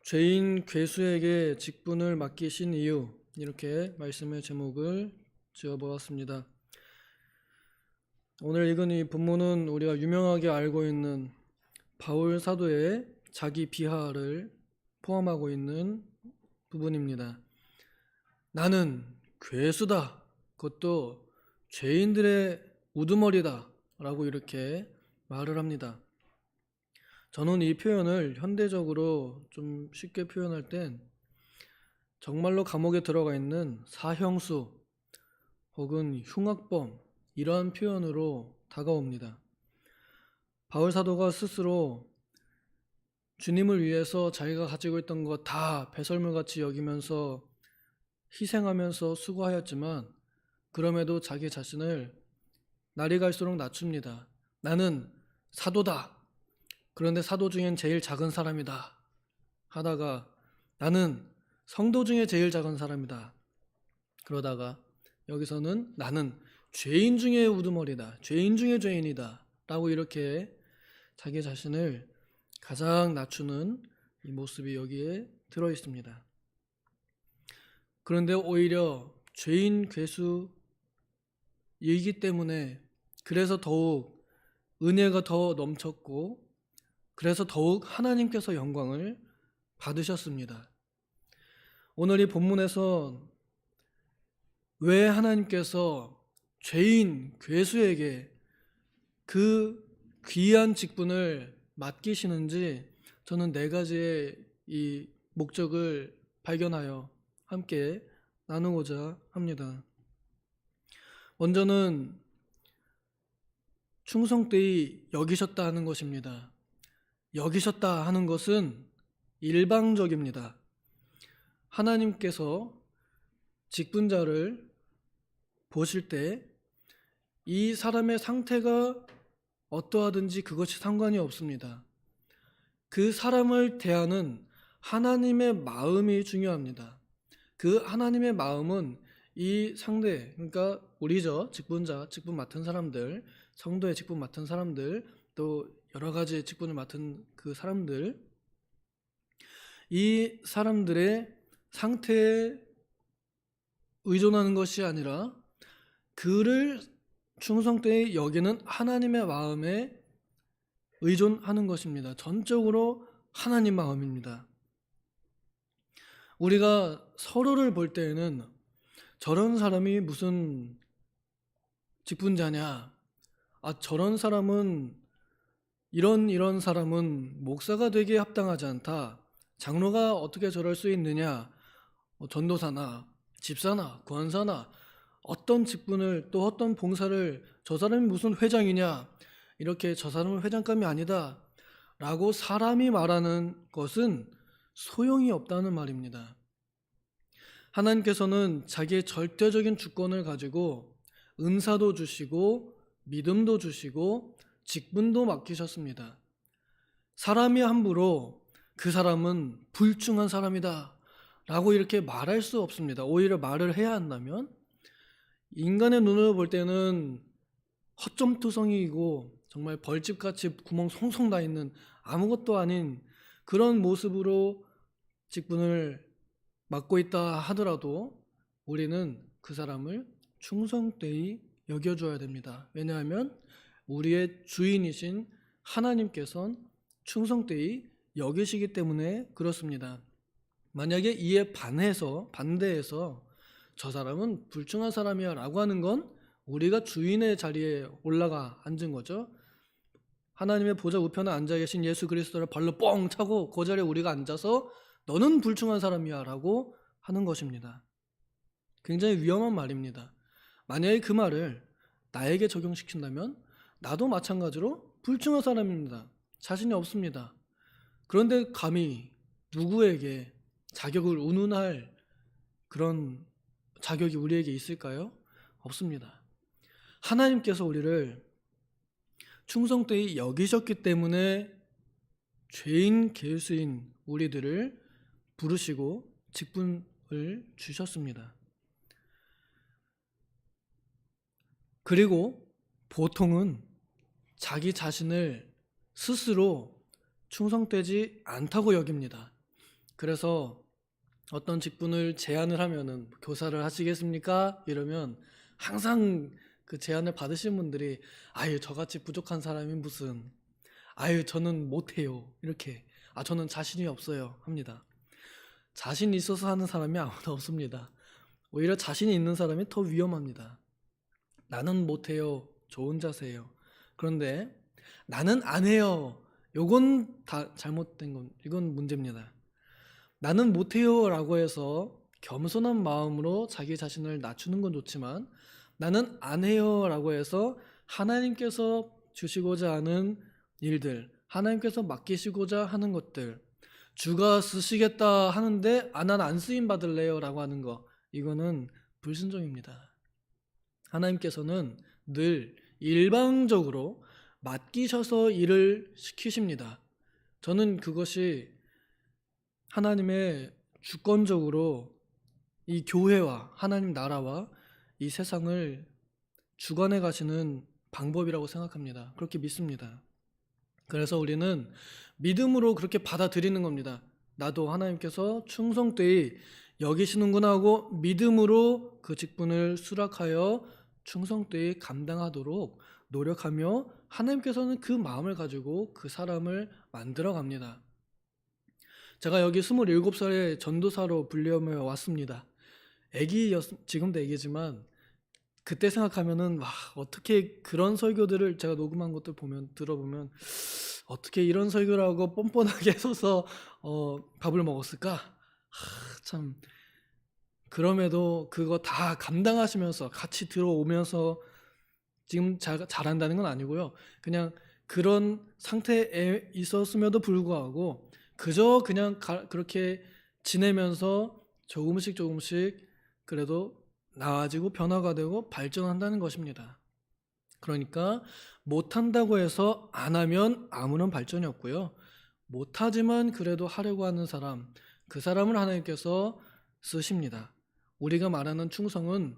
죄인 괴수에게 직분을 맡기신 이유, 이렇게 말씀의 제목을 지어보았습니다. 오늘 읽은 이 본문은 우리가 유명하게 알고 있는 바울 사도의 자기 비하를 포함하고 있는 부분입니다. 나는 괴수다, 그것도 죄인들의 우두머리다 라고 이렇게 말을 합니다. 저는 이 표현을 현대적으로 좀 쉽게 표현할 땐 정말로 감옥에 들어가 있는 사형수 혹은 흉악범, 이러한 표현으로 다가옵니다. 바울 사도가 스스로 주님을 위해서 자기가 가지고 있던 것 다 배설물같이 여기면서 희생하면서 수고하였지만 그럼에도 자기 자신을 날이 갈수록 낮춥니다. 나는 사도다. 그런데 사도 중엔 제일 작은 사람이다 하다가 나는 성도 중에 제일 작은 사람이다. 그러다가 여기서는 나는 죄인 중에 우두머리다. 죄인 중에 죄인이다. 라고 이렇게 자기 자신을 가장 낮추는 이 모습이 여기에 들어 있습니다. 그런데 오히려 죄인 괴수이기 때문에 그래서 더욱 은혜가 더 넘쳤고 그래서 더욱 하나님께서 영광을 받으셨습니다. 오늘 이 본문에서 왜 하나님께서 죄인 괴수에게 그 귀한 직분을 맡기시는지 저는 네 가지의 이 목적을 발견하여 함께 나누고자 합니다. 먼저는 충성되이 여기셨다 하는 것입니다. 여기셨다 하는 것은 일방적입니다. 하나님께서 직분자를 보실 때 이 사람의 상태가 어떠하든지 그것이 상관이 없습니다. 그 사람을 대하는 하나님의 마음이 중요합니다. 그 하나님의 마음은 이 상대, 그러니까 우리죠. 직분자, 직분 맡은 사람들, 성도의 직분 맡은 사람들, 또 여러 가지 직분을 맡은 그 사람들, 이 사람들의 상태에 의존하는 것이 아니라 그를 충성되이 여기는 하나님의 마음에 의존하는 것입니다. 전적으로 하나님 마음입니다. 우리가 서로를 볼 때에는 저런 사람이 무슨 직분자냐, 저런 사람은 이런 사람은 목사가 되기에 합당하지 않다, 장로가 어떻게 저럴 수 있느냐, 전도사나 집사나 권사나 어떤 직분을 또 어떤 봉사를 저 사람이 무슨 회장이냐, 이렇게 저 사람은 회장감이 아니다 라고 사람이 말하는 것은 소용이 없다는 말입니다. 하나님께서는 자기의 절대적인 주권을 가지고 은사도 주시고 믿음도 주시고 직분도 맡기셨습니다. 사람이 함부로 그 사람은 불충한 사람이다 라고 이렇게 말할 수 없습니다. 오히려 말을 해야 한다면 인간의 눈으로 볼 때는 헛점투성이이고 정말 벌집같이 구멍 송송 나 있는 아무것도 아닌 그런 모습으로 직분을 맡고 있다 하더라도 우리는 그 사람을 충성되이 여겨줘야 됩니다. 왜냐하면 우리의 주인이신 하나님께서는 충성되이 여기시기 때문에 그렇습니다. 만약에 이에 반대해서 저 사람은 불충한 사람이야 라고 하는 건 우리가 주인의 자리에 올라가 앉은 거죠. 하나님의 보좌 우편에 앉아 계신 예수 그리스도를 발로 뻥 차고 그 자리에 우리가 앉아서 너는 불충한 사람이야 라고 하는 것입니다. 굉장히 위험한 말입니다. 만약에 그 말을 나에게 적용시킨다면 나도 마찬가지로 불충한 사람입니다. 자신이 없습니다. 그런데 감히 누구에게 자격을 운운할 그런 자격이 우리에게 있을까요? 없습니다. 하나님께서 우리를 충성되이 여기셨기 때문에 죄인 괴수인 우리들을 부르시고 직분을 주셨습니다. 그리고 보통은 자기 자신을 스스로 충성되지 않다고 여깁니다. 그래서 어떤 직분을 제안을 하면은 교사를 하시겠습니까? 이러면 항상 그 제안을 받으신 분들이 아유 저같이 부족한 사람이 무슨 아유 저는 못해요 이렇게 저는 자신이 없어요 합니다. 자신 있어서 하는 사람이 아무도 없습니다. 오히려 자신이 있는 사람이 더 위험합니다. 나는 못해요 좋은 자세예요. 그런데 나는 안 해요 요건 다 잘못된 건 이건 문제입니다. 나는 못해요 라고 해서 겸손한 마음으로 자기 자신을 낮추는 건 좋지만 나는 안 해요 라고 해서 하나님께서 주시고자 하는 일들, 하나님께서 맡기시고자 하는 것들, 주가 쓰시겠다 하는데 난 안 쓰임 받을래요 라고 하는 거, 이거는 불순종입니다. 하나님께서는 늘 일방적으로 맡기셔서 일을 시키십니다. 저는 그것이 하나님의 주권적으로 이 교회와 하나님 나라와 이 세상을 주관해 가시는 방법이라고 생각합니다. 그렇게 믿습니다. 그래서 우리는 믿음으로 그렇게 받아들이는 겁니다. 나도 하나님께서 충성되이 여기시는구나 하고 믿음으로 그 직분을 수락하여 충성되이 감당하도록 노력하며 하나님께서는 그 마음을 가지고 그 사람을 만들어 갑니다. 제가 여기 27살에 전도사로 불려며 왔습니다. 지금도 애기지만 그때 생각하면은 어떻게 그런 설교들을 제가 녹음한 것들 들어보면 어떻게 이런 설교를 하고 뻔뻔하게 서서 밥을 먹었을까? 참 그럼에도 그거 다 감당하시면서 같이 들어오면서 지금 잘한다는 건 아니고요. 그냥 그런 상태에 있었음에도 불구하고 그저 그냥 그렇게 지내면서 조금씩 그래도 나아지고 변화가 되고 발전한다는 것입니다. 그러니까 못한다고 해서 안 하면 아무런 발전이 없고요. 못하지만 그래도 하려고 하는 사람, 그 사람을 하나님께서 쓰십니다. 우리가 말하는 충성은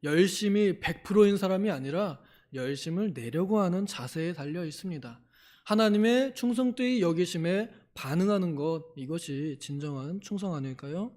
열심히 100%인 사람이 아니라 열심을 내려고 하는 자세에 달려 있습니다. 하나님의 충성되이 여기심에 반응하는 것, 이것이 진정한 충성 아닐까요?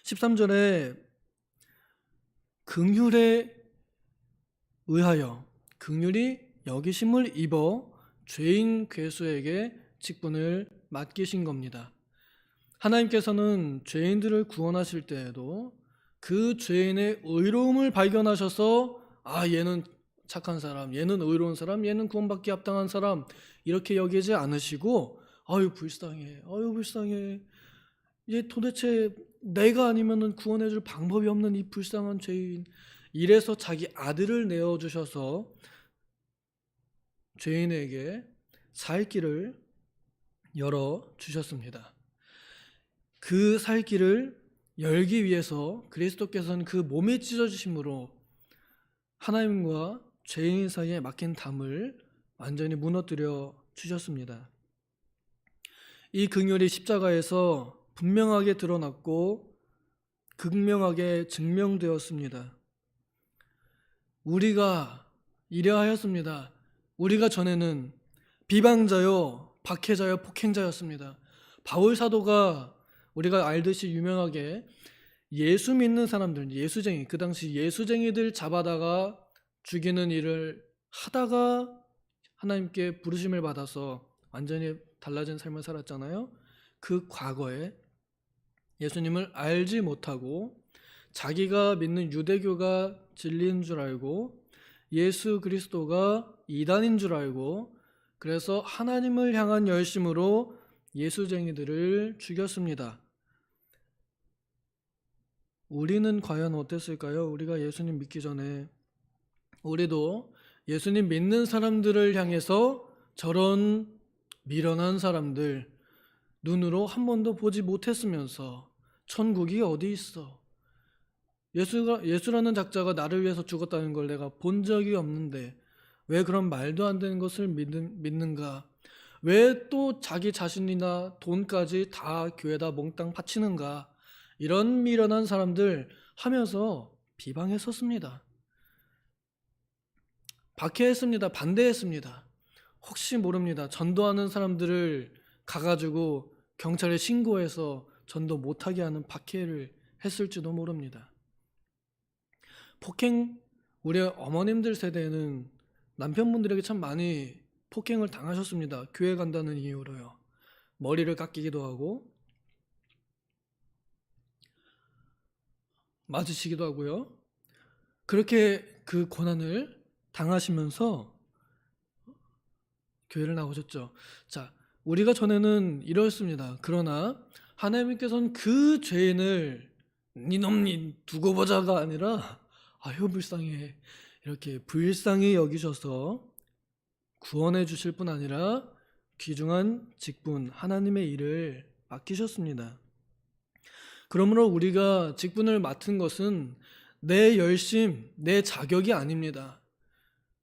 13절에 긍휼에 의하여 긍휼이 여기심을 입어 죄인 괴수에게 직분을 맡기신 겁니다. 하나님께서는 죄인들을 구원하실 때에도 그 죄인의 의로움을 발견하셔서 얘는 착한 사람, 얘는 의로운 사람, 얘는 구원받기 합당한 사람 이렇게 여기지 않으시고 아유 불쌍해 이제 도대체 내가 아니면은 구원해줄 방법이 없는 이 불쌍한 죄인, 이래서 자기 아들을 내어주셔서 죄인에게 살 길을 열어주셨습니다. 그 살 길을 열기 위해서 그리스도께서는 그 몸에 찢어지심으로 하나님과 죄인 사이에 막힌 담을 완전히 무너뜨려 주셨습니다. 이 긍휼이 십자가에서 분명하게 드러났고 극명하게 증명되었습니다. 우리가 이래하였습니다. 우리가 전에는 비방자요, 박해자요, 폭행자였습니다. 바울 사도가 우리가 알듯이 유명하게 예수 믿는 사람들, 예수쟁이, 그 당시 예수쟁이들 잡아다가 죽이는 일을 하다가 하나님께 부르심을 받아서 완전히 달라진 삶을 살았잖아요. 그 과거에 예수님을 알지 못하고 자기가 믿는 유대교가 진리인 줄 알고 예수 그리스도가 이단인 줄 알고 그래서 하나님을 향한 열심으로 예수쟁이들을 죽였습니다. 우리는 과연 어땠을까요? 우리가 예수님 믿기 전에 우리도 예수님 믿는 사람들을 향해서 저런 미련한 사람들 눈으로 한 번도 보지 못했으면서 천국이 어디 있어? 예수라는 작자가 나를 위해서 죽었다는 걸 내가 본 적이 없는데 왜 그런 말도 안 되는 것을 믿는가? 왜 또 자기 자신이나 돈까지 다 교회에다 몽땅 바치는가? 이런 미련한 사람들 하면서 비방했었습니다. 박해했습니다. 반대했습니다. 혹시 모릅니다. 전도하는 사람들을 가가지고 경찰에 신고해서 전도 못하게 하는 박해를 했을지도 모릅니다. 폭행, 우리 어머님들 세대에는 남편분들에게 참 많이 폭행을 당하셨습니다. 교회 간다는 이유로요. 머리를 깎이기도 하고 맞으시기도 하고요. 그렇게 그 고난을 당하시면서 교회를 나오셨죠. 자, 우리가 전에는 이렇습니다. 그러나 하나님께서는 그 죄인을 니놈 두고 보자가 아니라 아유 불쌍해 이렇게 불쌍히 여기셔서 구원해 주실 뿐 아니라 귀중한 직분 하나님의 일을 맡기셨습니다. 그러므로 우리가 직분을 맡은 것은 내 열심, 내 자격이 아닙니다.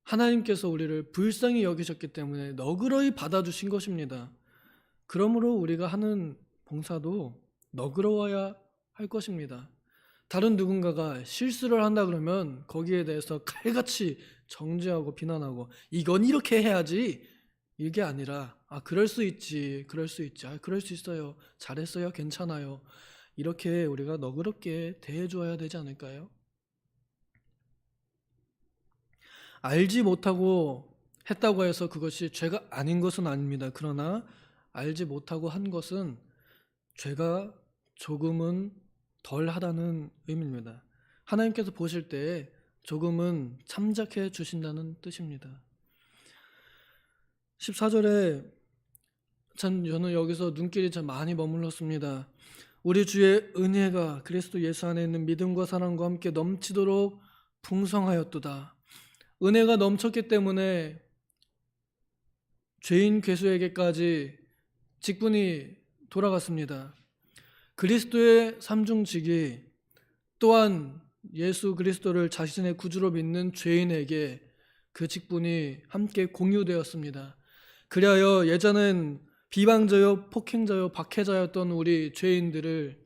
하나님께서 우리를 불쌍히 여기셨기 때문에 너그러이 받아주신 것입니다. 그러므로 우리가 하는 봉사도 너그러워야 할 것입니다. 다른 누군가가 실수를 한다 그러면 거기에 대해서 칼같이 정죄하고 비난하고 이건 이렇게 해야지 이게 아니라 그럴 수 있지 그럴 수 있지 그럴 수 있어요 잘했어요 괜찮아요 이렇게 우리가 너그럽게 대해줘야 되지 않을까요? 알지 못하고 했다고 해서 그것이 죄가 아닌 것은 아닙니다. 그러나 알지 못하고 한 것은 죄가 조금은 덜하다는 의미입니다. 하나님께서 보실 때 조금은 참작해 주신다는 뜻입니다. 14절에 저는 여기서 눈길이 참 많이 머물렀습니다. 우리 주의 은혜가 그리스도 예수 안에 있는 믿음과 사랑과 함께 넘치도록 풍성하였도다. 은혜가 넘쳤기 때문에 죄인 괴수에게까지 직분이 돌아갔습니다. 그리스도의 삼중직이 또한 예수 그리스도를 자신의 구주로 믿는 죄인에게 그 직분이 함께 공유되었습니다. 그리하여 예전엔 비방자요 폭행자요 박해자였던 우리 죄인들을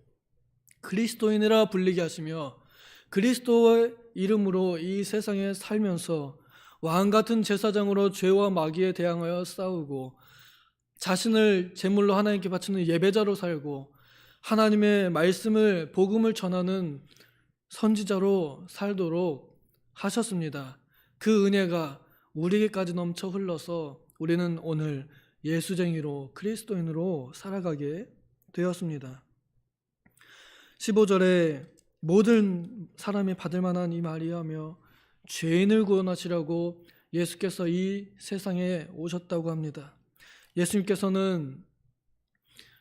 그리스도인이라 불리게 하시며 그리스도의 이름으로 이 세상에 살면서 왕같은 제사장으로 죄와 마귀에 대항하여 싸우고 자신을 제물로 하나님께 바치는 예배자로 살고 하나님의 말씀을 복음을 전하는 선지자로 살도록 하셨습니다. 그 은혜가 우리에게까지 넘쳐 흘러서 우리는 오늘 예수쟁이로 그리스도인으로 살아가게 되었습니다. 15절에 모든 사람이 받을 만한 이 말이하며 죄인을 구원하시라고 예수께서 이 세상에 오셨다고 합니다. 예수님께서는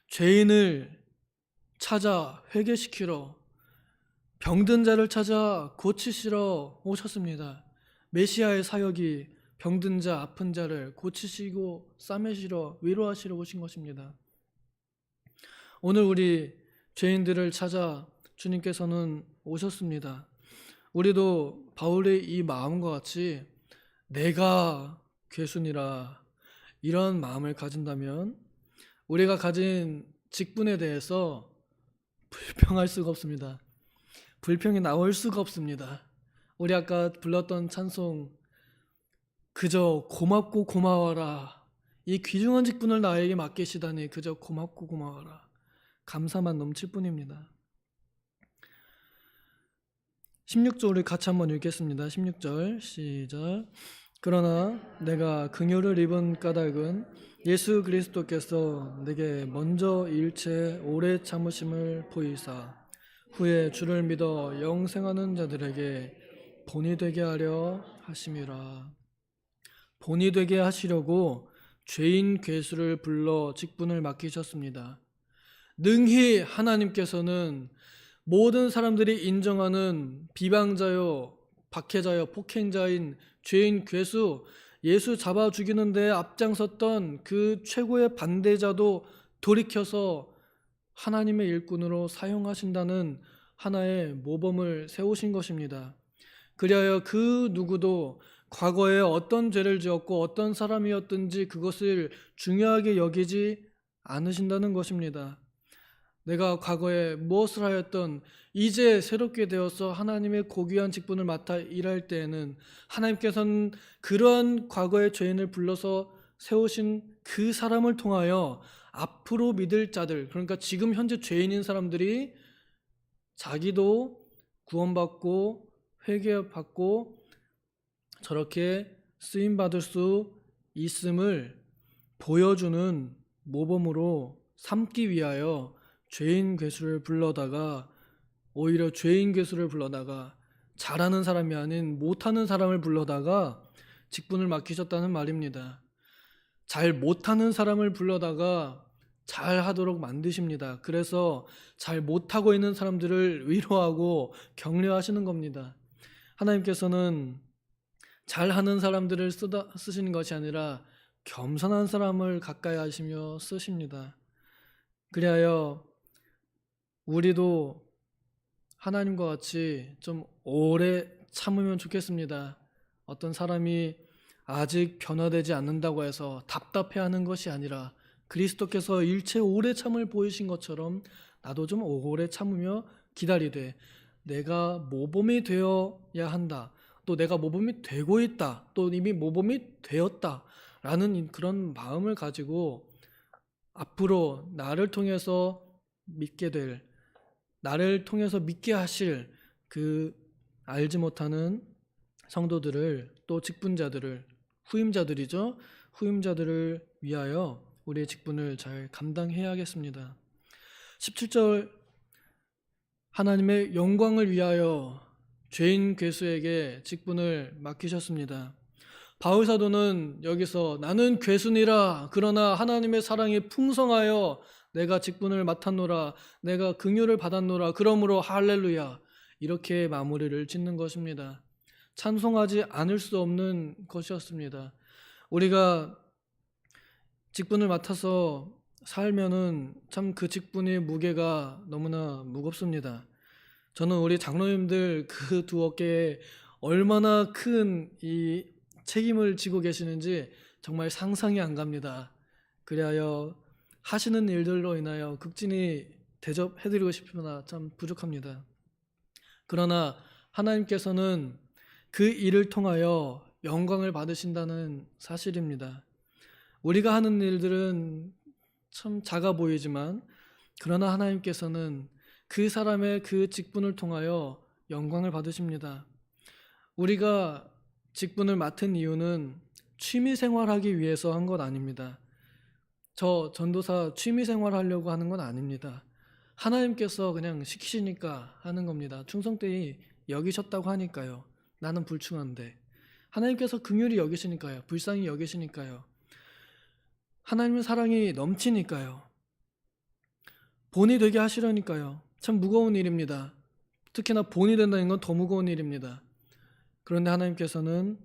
죄인을 찾아 회개시키러 병든 자를 찾아 고치시러 오셨습니다. 메시아의 사역이 병든 자, 아픈 자를 고치시고 싸매시러 위로하시러 오신 것입니다. 오늘 우리 죄인들을 찾아 주님께서는 오셨습니다. 우리도 바울의 이 마음과 같이 내가 괴순이라 이런 마음을 가진다면 우리가 가진 직분에 대해서 불평할 수가 없습니다. 불평이 나올 수가 없습니다. 우리 아까 불렀던 찬송 그저 고맙고 고마워라 이 귀중한 직분을 나에게 맡기시다니 그저 고맙고 고마워라 감사만 넘칠 뿐입니다. 16절을 같이 한번 읽겠습니다. 16절 시작. 그러나 내가 긍휼을 입은 까닭은 예수 그리스도께서 내게 먼저 일체 오래 참으심을 보이사 후에 주를 믿어 영생하는 자들에게 본이 되게 하려 하심이라. 본이 되게 하시려고 죄인 괴수를 불러 직분을 맡기셨습니다. 능히 하나님께서는 모든 사람들이 인정하는 비방자요, 박해자요, 폭행자인 죄인 괴수, 예수 잡아 죽이는 데 앞장섰던 그 최고의 반대자도 돌이켜서 하나님의 일꾼으로 사용하신다는 하나의 모범을 세우신 것입니다. 그리하여 그 누구도 과거에 어떤 죄를 지었고 어떤 사람이었든지 그것을 중요하게 여기지 않으신다는 것입니다. 내가 과거에 무엇을 하였던 이제 새롭게 되어서 하나님의 고귀한 직분을 맡아 일할 때에는 하나님께서는 그러한 과거의 죄인을 불러서 세우신 그 사람을 통하여 앞으로 믿을 자들, 그러니까 지금 현재 죄인인 사람들이 자기도 구원받고 회개받고 저렇게 쓰임받을 수 있음을 보여주는 모범으로 삼기 위하여 죄인 괴수를 불러다가, 오히려 죄인 괴수를 불러다가 잘하는 사람이 아닌 못하는 사람을 불러다가 직분을 맡기셨다는 말입니다. 잘 못하는 사람을 불러다가 잘하도록 만드십니다. 그래서 잘 못하고 있는 사람들을 위로하고 격려하시는 겁니다. 하나님께서는 잘하는 사람들을 쓰시는 것이 아니라 겸손한 사람을 가까이 하시며 쓰십니다. 그리하여 우리도 하나님과 같이 좀 오래 참으면 좋겠습니다. 어떤 사람이 아직 변화되지 않는다고 해서 답답해하는 것이 아니라 그리스도께서 일체 오래 참을 보이신 것처럼 나도 좀 오래 참으며 기다리되 내가 모범이 되어야 한다. 또 내가 모범이 되고 있다. 또 이미 모범이 되었다. 라는 그런 마음을 가지고 앞으로 나를 통해서 나를 통해서 믿게 하실 그 알지 못하는 성도들을, 또 직분자들을, 후임자들을 위하여 우리의 직분을 잘 감당해야겠습니다. 17절, 하나님의 영광을 위하여 죄인 괴수에게 직분을 맡기셨습니다. 바울 사도는 여기서 나는 괴수니라 그러나 하나님의 사랑이 풍성하여 내가 직분을 맡았노라, 내가 긍휼을 받았노라, 그러므로 할렐루야, 이렇게 마무리를 짓는 것입니다. 찬송하지 않을 수 없는 것이었습니다. 우리가 직분을 맡아서 살면은 참 그 직분의 무게가 너무나 무겁습니다. 저는 우리 장로님들 그 두 어깨에 얼마나 큰 이 책임을 지고 계시는지 정말 상상이 안 갑니다. 그리하여 하시는 일들로 인하여 극진히 대접해드리고 싶으나 참 부족합니다. 그러나 하나님께서는 그 일을 통하여 영광을 받으신다는 사실입니다. 우리가 하는 일들은 참 작아 보이지만 그러나 하나님께서는 그 사람의 그 직분을 통하여 영광을 받으십니다. 우리가 직분을 맡은 이유는 취미 생활하기 위해서 한 것 아닙니다. 저 전도사 취미 생활하려고 하는 건 아닙니다. 하나님께서 그냥 시키시니까 하는 겁니다. 충성되이 여기셨다고 하니까요. 나는 불충한데 하나님께서 긍휼히 여기시니까요. 불쌍히 여기시니까요. 하나님의 사랑이 넘치니까요. 본이 되게 하시려니까요. 참 무거운 일입니다. 특히나 본이 된다는 건 더 무거운 일입니다. 그런데 하나님께서는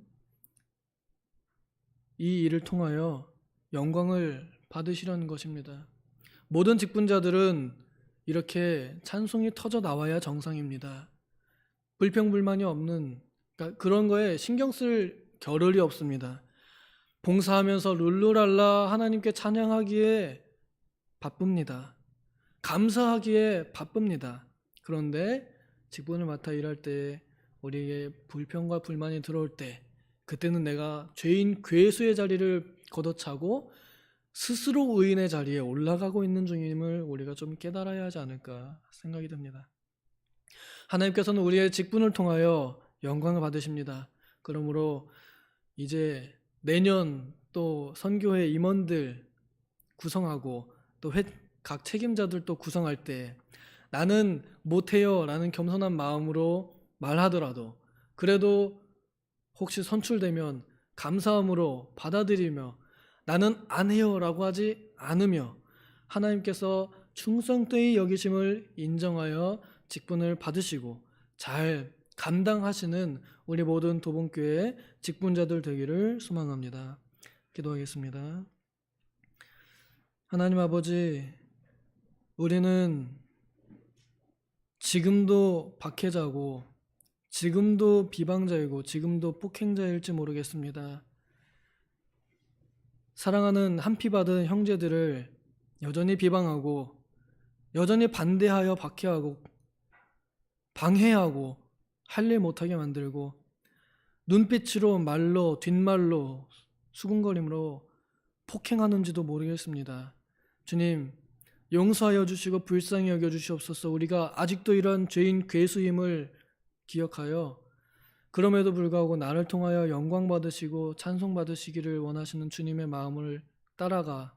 이 일을 통하여 영광을 받으시려는 것입니다. 모든 직분자들은 이렇게 찬송이 터져 나와야 정상입니다. 불평불만이 없는, 그러니까 그런 거에 신경 쓸 겨를이 없습니다. 봉사하면서 룰루랄라 하나님께 찬양하기에 바쁩니다. 감사하기에 바쁩니다. 그런데 직분을 맡아 일할 때 우리에게 불평과 불만이 들어올 때 그때는 내가 죄인 괴수의 자리를 걷어차고 스스로 의인의 자리에 올라가고 있는 중임을 우리가 좀 깨달아야 하지 않을까 생각이 듭니다. 하나님께서는 우리의 직분을 통하여 영광을 받으십니다. 그러므로 이제 내년 또 선교회 임원들 구성하고 또 각 책임자들도 구성할 때 나는 못해요 라는 겸손한 마음으로 말하더라도 그래도 혹시 선출되면 감사함으로 받아들이며 나는 안 해요 라고 하지 않으며 하나님께서 충성되이 여기심을 인정하여 직분을 받으시고 잘 감당하시는 우리 모든 도봉교회 직분자들 되기를 소망합니다. 기도하겠습니다. 하나님 아버지, 우리는 지금도 박해자고 지금도 비방자이고 지금도 폭행자일지 모르겠습니다. 사랑하는 한피 받은 형제들을 여전히 비방하고 여전히 반대하여 박해하고 방해하고 할 일 못하게 만들고 눈빛으로 말로 뒷말로 수군거림으로 폭행하는지도 모르겠습니다. 주님, 용서하여 주시고 불쌍히 여겨 주시옵소서. 우리가 아직도 이러한 죄인 괴수임을 기억하여 그럼에도 불구하고 나를 통하여 영광 받으시고 찬송 받으시기를 원하시는 주님의 마음을 따라가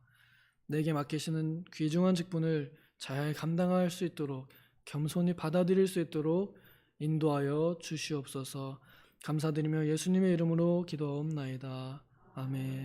내게 맡기시는 귀중한 직분을 잘 감당할 수 있도록 겸손히 받아들일 수 있도록 인도하여 주시옵소서. 감사드리며 예수님의 이름으로 기도하옵나이다. 아멘.